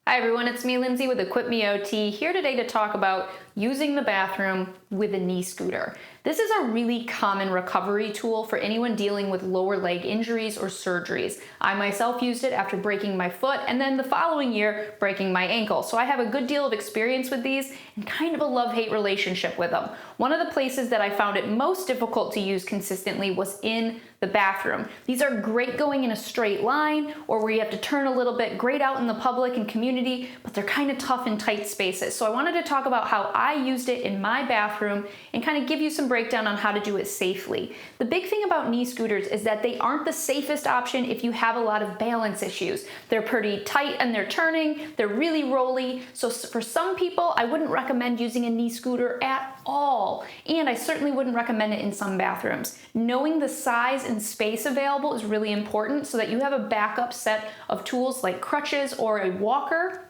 Hi everyone, it's me Lindsay with EquipMeOT here today to talk about using the bathroom with a knee scooter. This is a really common recovery tool for anyone dealing with lower leg injuries or surgeries. I myself used it after breaking my foot and then the following year breaking my ankle. So I have a good deal of experience with these and kind of a love-hate relationship with them. One of the places that I found it most difficult to use consistently was in the bathroom. These are great going in a straight line or where you have to turn a little bit, great out in the public and community, but they're kind of tough in tight spaces. So I wanted to talk about how I used it in my bathroom and kind of give you some breakdown on how to do it safely. The big thing about knee scooters is that they aren't the safest option if you have a lot of balance issues. They're pretty tight and they're turning, they're really rolly. So for some people, I wouldn't recommend using a knee scooter at all. And I certainly wouldn't recommend it in some bathrooms. Knowing the size and space available is really important so that you have a backup set of tools like crutches or a walker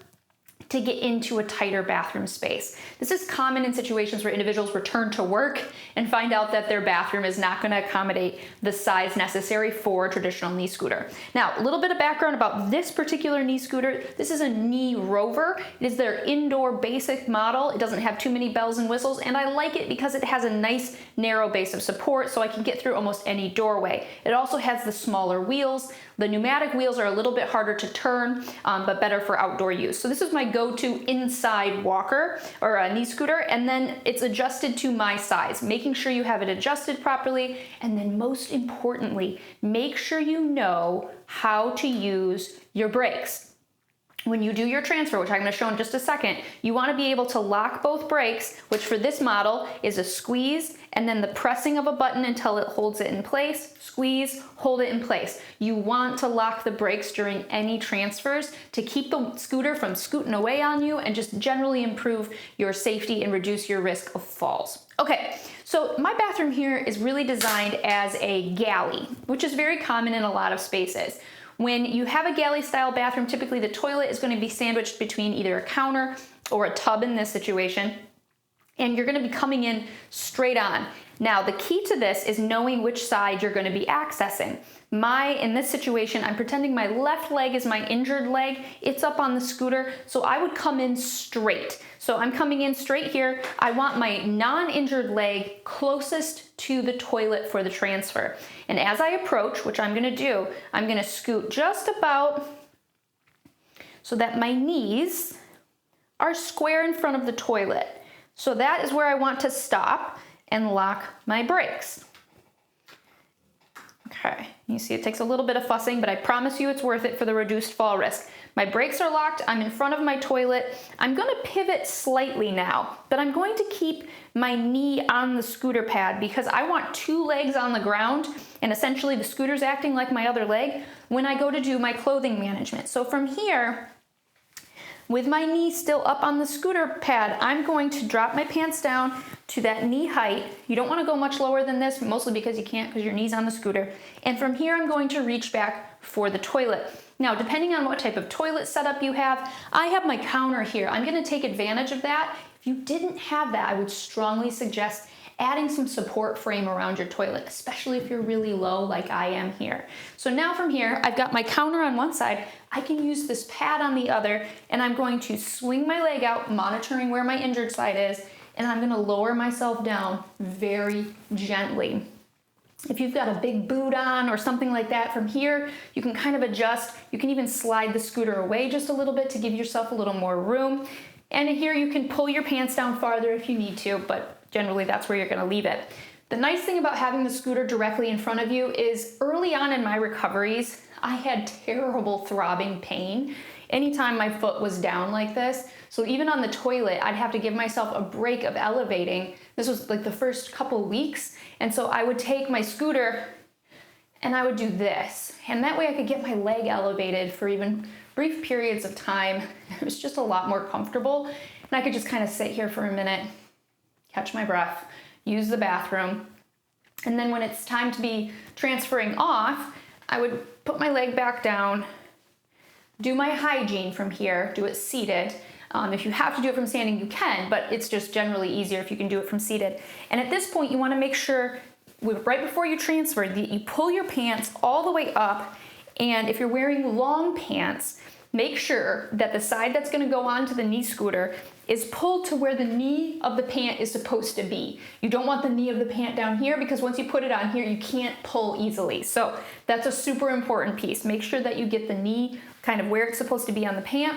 to get into a tighter bathroom space. This is common in situations where individuals return to work and find out that their bathroom is not going to accommodate the size necessary for a traditional knee scooter. Now, a little bit of background about this particular knee scooter. This is a knee Rover. It is their indoor basic model. It doesn't have too many bells and whistles, and I like it because it has a nice narrow base of support so I can get through almost any doorway. It also has the smaller wheels. The pneumatic wheels are a little bit harder to turn, but better for outdoor use. So this is my go-to inside walker or a knee scooter, and then it's adjusted to my size, making sure you have it adjusted properly, and then most importantly, make sure you know how to use your brakes. When you do your transfer, which I'm going to show in just a second, you want to be able to lock both brakes, which for this model is a squeeze and then the pressing of a button until it holds it in place, squeeze, hold it in place. You want to lock the brakes during any transfers to keep the scooter from scooting away on you and just generally improve your safety and reduce your risk of falls. Okay, so my bathroom here is really designed as a galley, which is very common in a lot of spaces. When you have a galley style bathroom, typically the toilet is going to be sandwiched between either a counter or a tub in this situation, and you're going to be coming in straight on. Now, the key to this is knowing which side you're going to be accessing. In this situation, I'm pretending my left leg is my injured leg. It's up on the scooter, so I would come in straight. So I'm coming in straight here. I want my non-injured leg closest to the toilet for the transfer. And as I approach, which I'm gonna do, I'm gonna scoot just about so that my knees are square in front of the toilet. So that is where I want to stop and lock my brakes. Okay, you see it takes a little bit of fussing, but I promise you it's worth it for the reduced fall risk. My brakes are locked, I'm in front of my toilet. I'm gonna pivot slightly now, but I'm going to keep my knee on the scooter pad because I want two legs on the ground and essentially the scooter's acting like my other leg when I go to do my clothing management. So from here, with my knee still up on the scooter pad, I'm going to drop my pants down to that knee height. You don't want to go much lower than this, mostly because you can't because your knee's on the scooter. And from here, I'm going to reach back for the toilet. Now, depending on what type of toilet setup you have, I have my counter here. I'm going to take advantage of that. If you didn't have that, I would strongly suggest adding some support frame around your toilet, especially if you're really low like I am here. So now from here, I've got my counter on one side, I can use this pad on the other, and I'm going to swing my leg out, monitoring where my injured side is, and I'm gonna lower myself down very gently. If you've got a big boot on or something like that, from here, you can kind of adjust. You can even slide the scooter away just a little bit to give yourself a little more room. And here you can pull your pants down farther if you need to, but generally that's where you're gonna leave it. The nice thing about having the scooter directly in front of you is early on in my recoveries, I had terrible throbbing pain anytime my foot was down like this. So even on the toilet, I'd have to give myself a break of elevating. This was like the first couple weeks. And so I would take my scooter and I would do this. And that way I could get my leg elevated for even brief periods of time. It was just a lot more comfortable. And I could just kind of sit here for a minute, catch my breath, use the bathroom. And then when it's time to be transferring off, I would put my leg back down, do my hygiene from here, do it seated. If you have to do it from standing, you can, but it's just generally easier if you can do it from seated. And at this point, you want to make sure, right before you transfer, that you pull your pants all the way up. And if you're wearing long pants, make sure that the side that's gonna go onto the knee scooter is pulled to where the knee of the pant is supposed to be. You don't want the knee of the pant down here because once you put it on here, you can't pull easily. So that's a super important piece. Make sure that you get the knee kind of where it's supposed to be on the pant.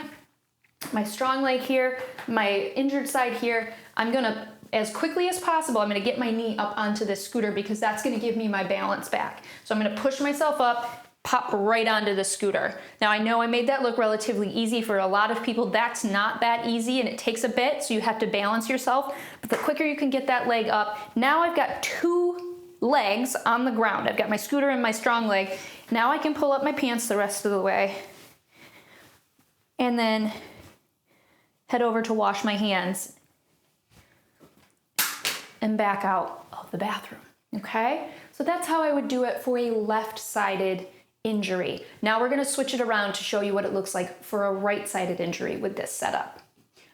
My strong leg here, my injured side here, I'm gonna, as quickly as possible, I'm gonna get my knee up onto this scooter because that's gonna give me my balance back. So I'm gonna push myself up, pop right onto the scooter. Now I know I made that look relatively easy. For a lot of people, that's not that easy and it takes a bit, so you have to balance yourself. But the quicker you can get that leg up, now I've got two legs on the ground. I've got my scooter and my strong leg. Now I can pull up my pants the rest of the way and then head over to wash my hands and back out of the bathroom, okay? So that's how I would do it for a left-sided injury. Now we're gonna switch it around to show you what it looks like for a right-sided injury with this setup.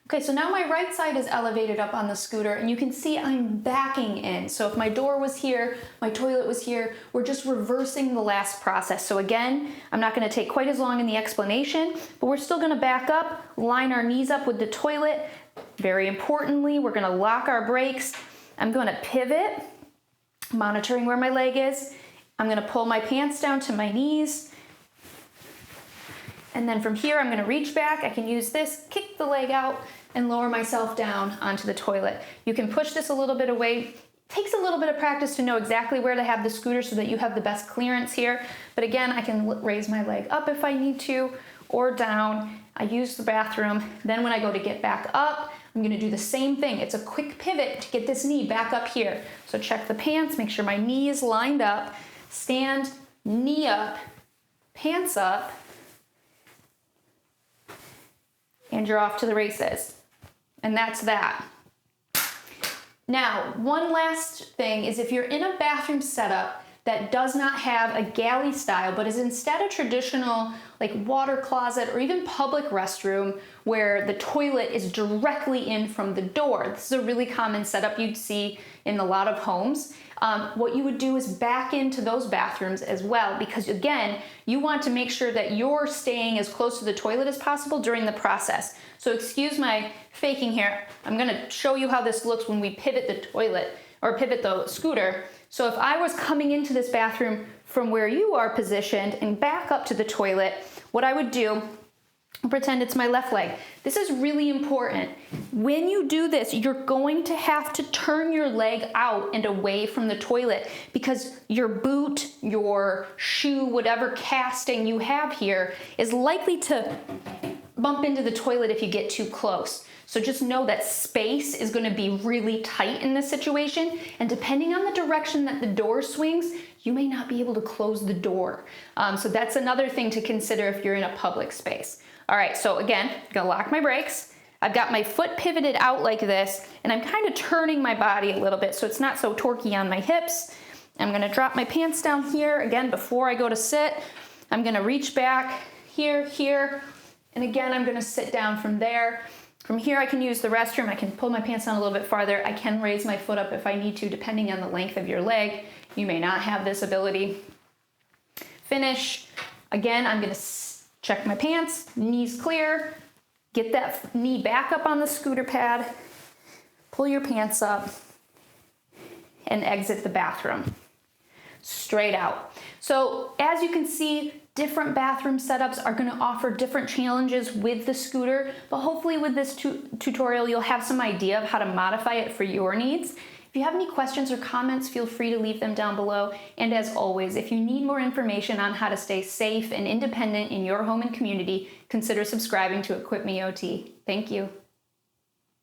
Okay, so now my right side is elevated up on the scooter and you can see I'm backing in. So if my door was here, my toilet was here, we're just reversing the last process. So again, I'm not gonna take quite as long in the explanation, but we're still gonna back up, line our knees up with the toilet. Very importantly, we're gonna lock our brakes. I'm gonna pivot, monitoring where my leg is. I'm gonna pull my pants down to my knees. And then from here, I'm gonna reach back. I can use this, kick the leg out, and lower myself down onto the toilet. You can push this a little bit away. It takes a little bit of practice to know exactly where to have the scooter so that you have the best clearance here. But again, I can raise my leg up if I need to, or down. I use the bathroom. Then when I go to get back up, I'm gonna do the same thing. It's a quick pivot to get this knee back up here. So check the pants, make sure my knee is lined up, stand, knee up, pants up, and you're off to the races. And that's that. Now, one last thing is if you're in a bathroom setup that does not have a galley style, but is instead a traditional like water closet or even public restroom where the toilet is directly in from the door. This is a really common setup you'd see in a lot of homes. What you would do is back into those bathrooms as well, because again, you want to make sure that you're staying as close to the toilet as possible during the process. So excuse my faking here. I'm gonna show you how this looks when we pivot the toilet or pivot the scooter. So if I was coming into this bathroom from where you are positioned and back up to the toilet, what I would do, pretend it's my left leg. This is really important. When you do this, you're going to have to turn your leg out and away from the toilet because your boot, your shoe, whatever casting you have here is likely to bump into the toilet if you get too close. So just know that space is going to be really tight in this situation, and depending on the direction that the door swings, you may not be able to close the door. So that's another thing to consider if you're in a public space. All right, so again, I'm gonna lock my brakes. I've got my foot pivoted out like this, and I'm kind of turning my body a little bit so it's not so torquey on my hips. I'm gonna drop my pants down here. Again, before I go to sit, I'm gonna reach back here, and again, I'm gonna sit down from there. From here, I can use the restroom. I can pull my pants down a little bit farther. I can raise my foot up if I need to, depending on the length of your leg. You may not have this ability. Finish. Again, I'm gonna check my pants, knees clear, get that knee back up on the scooter pad, pull your pants up, and exit the bathroom. Straight out. So as you can see, different bathroom setups are going to offer different challenges with the scooter, but hopefully with this tutorial you'll have some idea of how to modify it for your needs. If you have any questions or comments, feel free to leave them down below. And as always, if you need more information on how to stay safe and independent in your home and community, consider subscribing to EquipMeOT. Thank you.